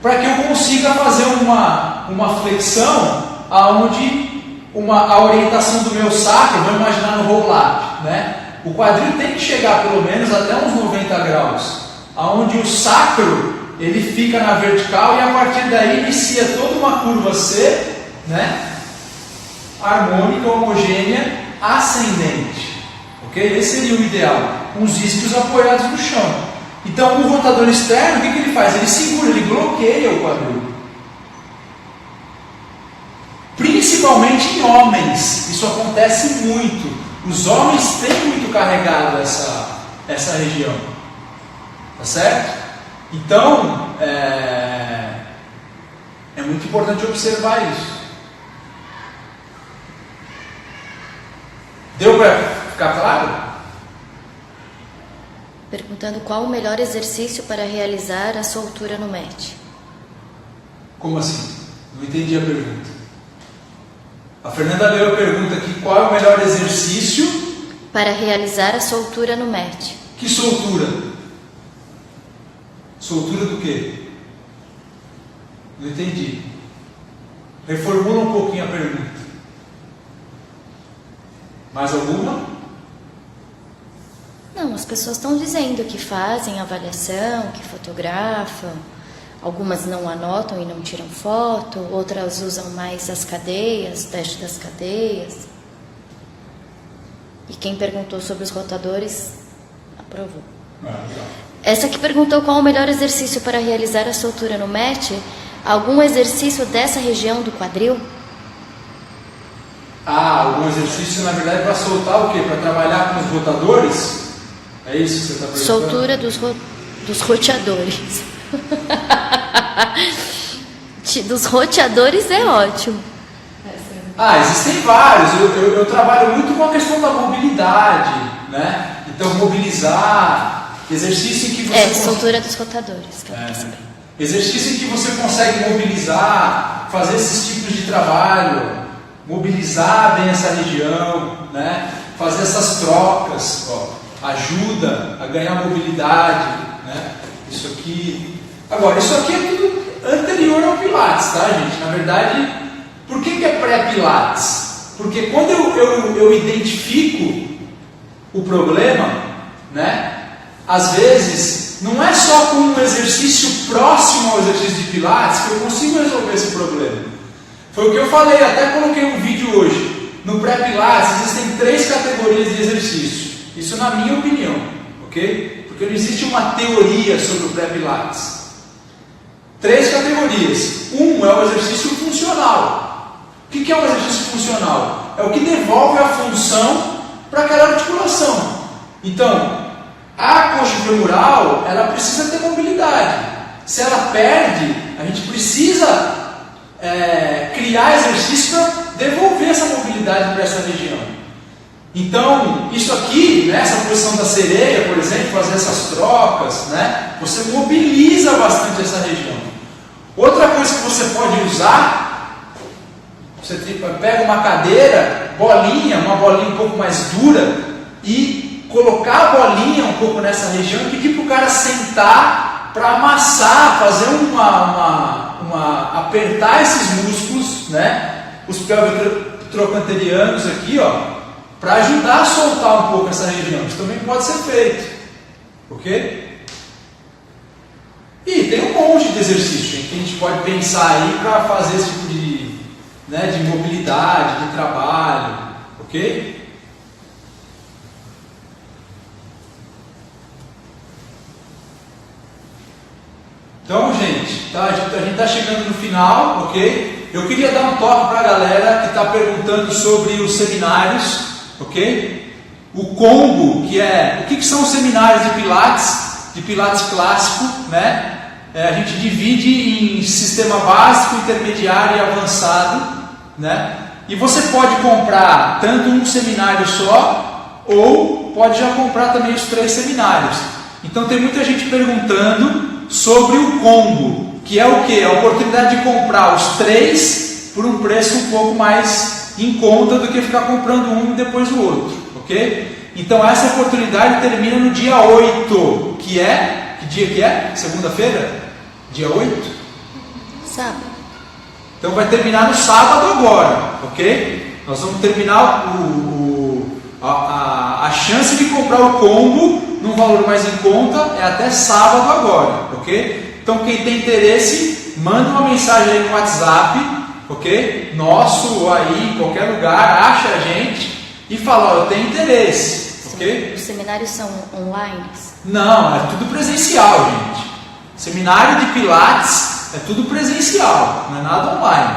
[SPEAKER 1] para que eu consiga fazer uma flexão aonde a orientação do meu sacro, vamos imaginar no roll-up, né? O quadril tem que chegar pelo menos até uns 90 graus, aonde o sacro ele fica na vertical e a partir daí inicia toda uma curva C, né? Harmônica, homogênea, ascendente, ok? Esse seria o ideal, com os isquios apoiados no chão. Então o rotador externo, o que ele faz? Ele segura, ele bloqueia o quadril. Principalmente em homens, isso acontece muito. Os homens têm muito carregado essa região, tá certo? Então, é muito importante observar isso. Deu para ficar claro?
[SPEAKER 2] Perguntando qual o melhor exercício para realizar a soltura no mat.
[SPEAKER 1] Como assim? Não entendi a pergunta. A Fernanda leu a pergunta aqui, qual é o melhor exercício
[SPEAKER 2] para realizar a soltura no mat.
[SPEAKER 1] Que soltura? Soltura do quê? Não entendi. Reformula um pouquinho a pergunta. Mais alguma?
[SPEAKER 2] Não, as pessoas estão dizendo que fazem avaliação, que fotografam. Algumas não anotam e não tiram foto, outras usam mais as cadeias, teste das cadeias. E quem perguntou sobre os rotadores, aprovou. Essa que perguntou qual o melhor exercício para realizar a soltura no mat, algum exercício dessa região do quadril?
[SPEAKER 1] Algum exercício, na verdade, para soltar o quê? Para trabalhar com os rotadores? É isso que você está perguntando?
[SPEAKER 2] Soltura dos roteadores. Dos roteadores é ótimo.
[SPEAKER 1] Existem vários. Eu trabalho muito com a questão da mobilidade, né? Então, mobilizar, exercício em que você
[SPEAKER 2] soltura dos rotadores.
[SPEAKER 1] Exercício em que você consegue mobilizar, fazer esses tipos de trabalho, mobilizar bem essa região, né? Fazer essas trocas, ajuda a ganhar mobilidade, né? Isso aqui. Agora, isso aqui é tudo anterior ao Pilates, tá, gente? Na verdade, por que é pré-Pilates? Porque quando eu identifico o problema, né? Às vezes, não é só com um exercício próximo ao exercício de Pilates que eu consigo resolver esse problema. Foi o que eu falei, até coloquei um vídeo hoje. No pré-Pilates existem 3 categorias de exercício. Isso na minha opinião, ok? Porque não existe uma teoria sobre o pré-Pilates. 3 categorias. Um é o exercício funcional. O que é um exercício funcional? É o que devolve a função para aquela articulação. Então, a coxa femoral, ela precisa ter mobilidade. Se ela perde, a gente precisa criar exercício para devolver essa mobilidade para essa região. Então, isso aqui, né, essa posição da sereia, por exemplo, fazer essas trocas, né, você mobiliza bastante essa região. Outra coisa que você pode usar, você pega uma cadeira, uma bolinha um pouco mais dura, e colocar a bolinha um pouco nessa região e pedir para o cara sentar para amassar, fazer apertar esses músculos, né, os pelvitrocanterianos aqui, para ajudar a soltar um pouco essa região. Isso também pode ser feito, ok? E tem um monte de exercício que a gente pode pensar aí para fazer esse tipo de mobilidade, de trabalho, ok? Então, gente, a gente está chegando no final, ok? Eu queria dar um toque para a galera que está perguntando sobre os seminários, ok? O combo, que é... O que são os seminários de Pilates clássico, né? A gente divide em sistema básico, intermediário e avançado, né? E você pode comprar tanto um seminário só, ou pode já comprar também os 3 seminários. Então tem muita gente perguntando sobre o combo, que é o que? A oportunidade de comprar os 3 por um preço um pouco mais em conta do que ficar comprando um e depois o outro, ok? Então essa oportunidade termina no dia 8, que dia que é? Segunda-feira? Dia 8?
[SPEAKER 2] Sábado.
[SPEAKER 1] Então vai terminar no sábado agora, ok? Nós vamos terminar a chance de comprar o combo num valor mais em conta é até sábado agora, ok? Então quem tem interesse, manda uma mensagem aí no WhatsApp, ok? Nosso ou aí, em qualquer lugar, acha a gente e fala, eu tenho interesse, ok?
[SPEAKER 2] Os seminários são online?
[SPEAKER 1] Não, é tudo presencial, gente. Seminário de Pilates é tudo presencial, não é nada online.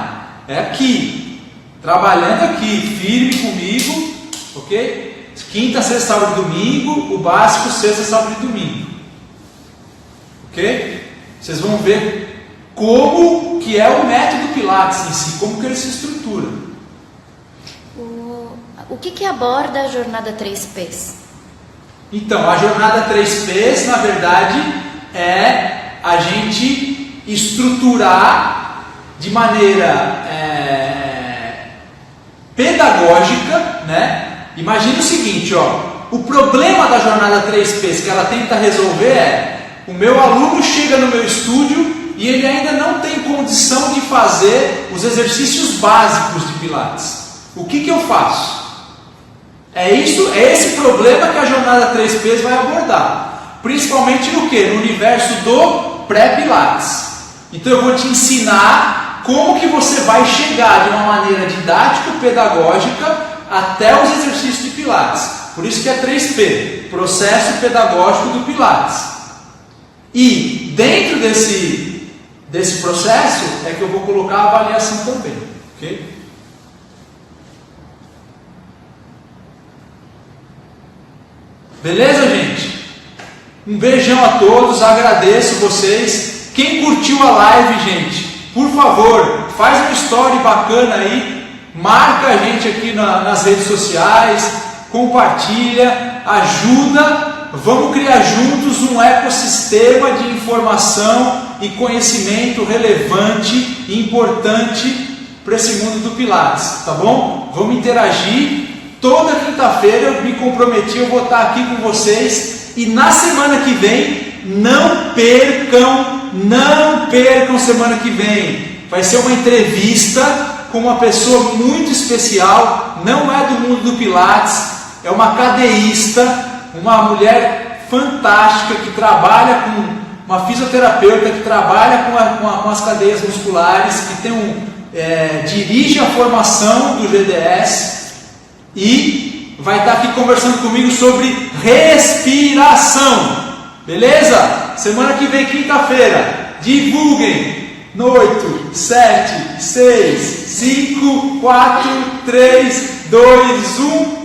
[SPEAKER 1] É aqui, trabalhando aqui, firme comigo, ok? Quinta, sexta, sábado e domingo, o básico, sexta, sábado e domingo. Ok? Vocês vão ver como que é o método Pilates em si, como que ele se estrutura.
[SPEAKER 2] O que aborda a jornada 3Ps?
[SPEAKER 1] Então, a jornada 3Ps, na verdade, é a gente estruturar de maneira pedagógica, né? Imagina o seguinte, o problema da jornada 3Ps que ela tenta resolver é: o meu aluno chega no meu estúdio e ele ainda não tem condição de fazer os exercícios básicos de Pilates. O que eu faço? É esse problema que a jornada 3Ps vai abordar, principalmente no que? No universo do pré-Pilates. Então eu vou te ensinar como que você vai chegar de uma maneira didático-pedagógica até os exercícios de Pilates. Por isso que é 3P, processo pedagógico do Pilates. E dentro desse processo é que eu vou colocar a avaliação também, ok? Beleza, gente? Um beijão a todos, agradeço vocês. Quem curtiu a live, gente, por favor, faz uma story bacana aí, marca a gente aqui nas redes sociais, compartilha, ajuda, vamos criar juntos um ecossistema de informação e conhecimento relevante e importante para esse mundo do Pilates, tá bom? Vamos interagir. Toda quinta-feira eu me comprometi, eu vou estar aqui com vocês, e na semana que vem, não percam semana que vem, vai ser uma entrevista com uma pessoa muito especial, não é do mundo do Pilates, é uma cadeísta, uma mulher fantástica que trabalha com uma fisioterapeuta, que trabalha com as cadeias musculares, que dirige a formação do GDS, e vai estar aqui conversando comigo sobre respiração, beleza? Semana que vem, quinta-feira, divulguem no 8, 7, 6, 5, 4, 3, 2, 1.